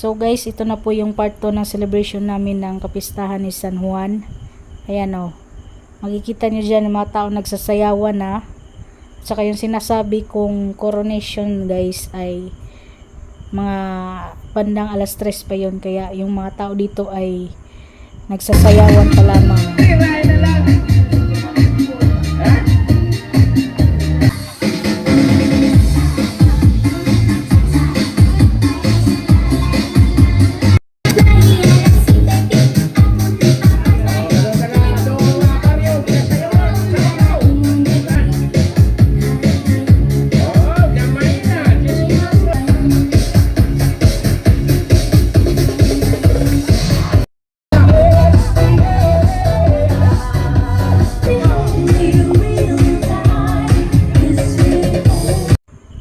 So guys, ito na po yung part 2 ng celebration namin ng kapistahan ni San Juan. Ayan o. Makikita nyo dyan yung mga tao nagsasayawan na. Tsaka yung sinasabi kong coronation guys ay mga bandang alas 3 pa yun. Kaya yung mga tao dito ay nagsasayawan pa lamang.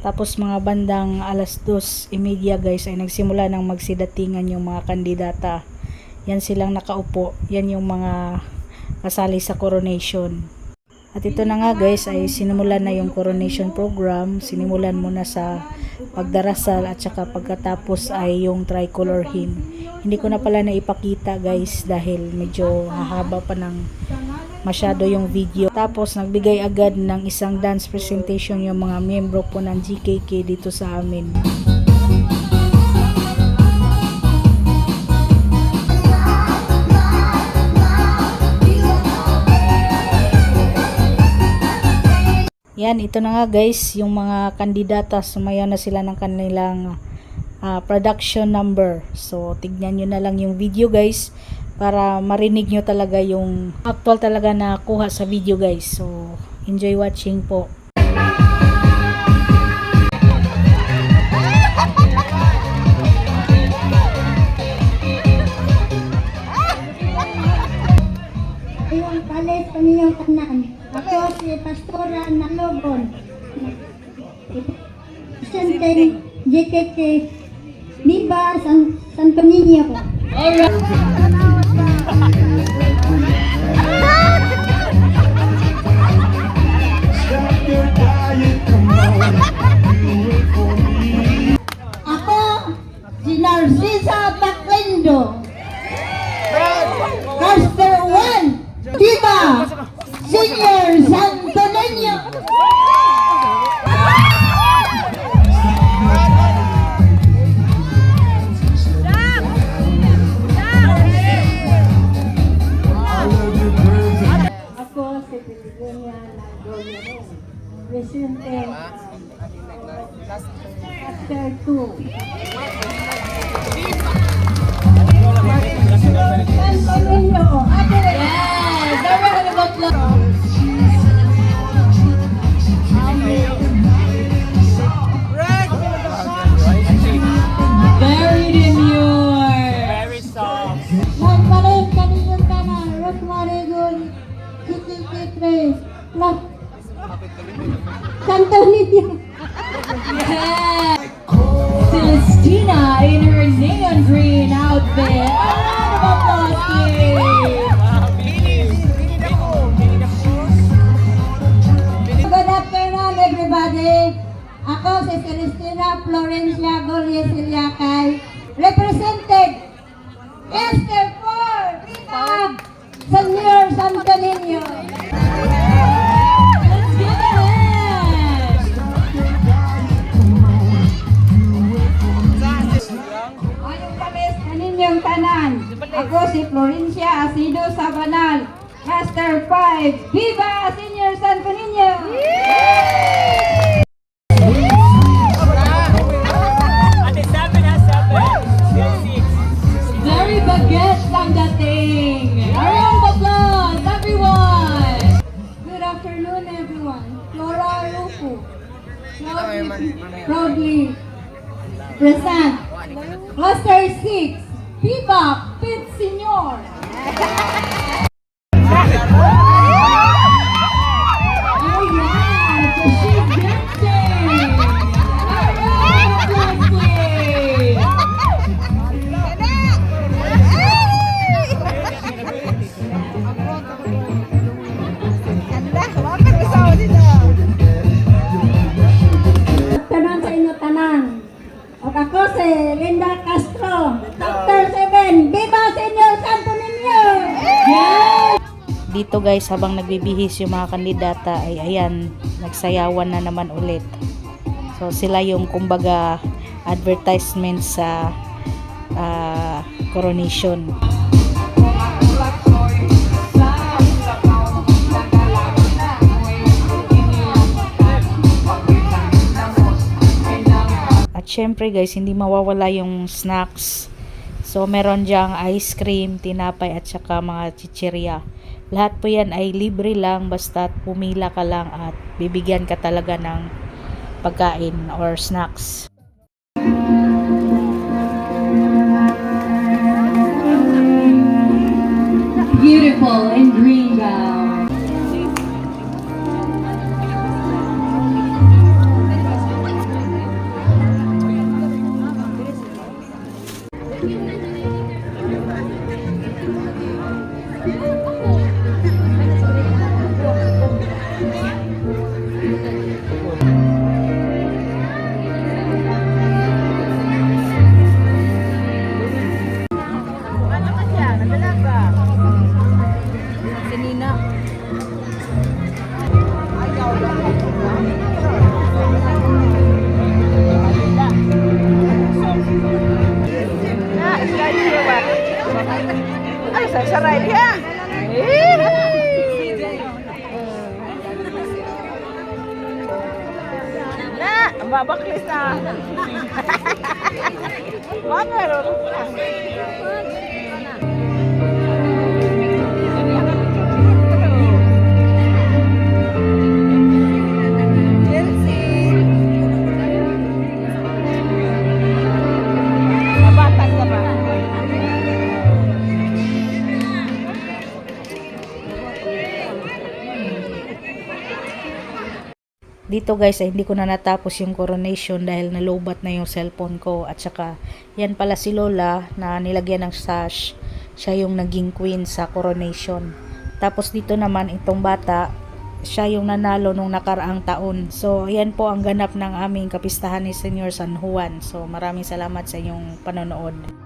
Tapos mga bandang alas 2:30 guys ay nagsimula nang magsidatingan yung mga kandidata. Yan silang nakaupo. Yan yung mga kasali sa coronation. At ito na nga guys ay sinimulan na yung coronation program. Sinimulan muna sa pagdarasal at saka pagkatapos ay yung tricolor hymn. Hindi ko na pala naipakita guys dahil medyo hahaba pa ng masyado yung video. Tapos nagbigay agad ng isang dance presentation yung mga miyembro po ng GKK dito sa amin. Yan, ito na nga guys, yung mga kandidata sumayaw na sila ng kanilang production number. So tignan nyo na lang yung video guys para marinig nyo talaga yung actual talaga na kuha sa video guys. So enjoy watching po. Ayun, palit pa ninyong tanan. Ako si Pastora Nalogon. Senten JKK Viva Santo Niño. Ako si Narcisa Baclendo. Caster 1 Viva Senior Santo Niño. Presenting Chapter 2. Very demure. Very soft. Magpalit kanilang tanan. Rosemary Gold. CCC3. Santo Niño. Yeah. Celestina in her neon green outfit. A round of applause, please. Good afternoon, everybody. Ako si Celestina Florencia Gories Iliacay, represented Esther 4, Viva Senior Santo Niño. Let's give it a hand. Ayong palis kaninyong tanan. Ako si Florencia Asido Sabanal, Master 5, Viva Senior Santo Niño. Very baguette lang dating. A round of applause, everyone. Good afternoon, everyone. Flora Rufu. Proudly present. Cluster 6, Viva Pit Senior. Alright, so she's dancing. A round of applause, please. Tanan sa inyo tanan. O ako si Linda Castro. dito guys, habang nagbibihis yung mga kandidata ay ayan, nagsayawan na naman ulit. So sila yung kumbaga advertisement sa coronation. At syempre guys, hindi mawawala yung snacks. So meron diyang ice cream, tinapay at saka mga chichirya. Lahat po yan ay libre lang basta pumila ka lang at bibigyan ka talaga ng pagkain or snacks. Beautiful in green gown. Ay, sasaray dia. Na, babaklis na. Meron. Mabatas ka ba? Dito guys ay hindi ko na natapos yung coronation dahil nalobat na yung cellphone ko. At saka yan pala si Lola na nilagyan ng sash. Siya yung naging queen sa coronation. Tapos dito naman itong bata, siya yung nanalo nung nakaraang taon. So yan po ang ganap ng aming kapistahan ni Senior San Juan. So maraming salamat sa inyong panonood.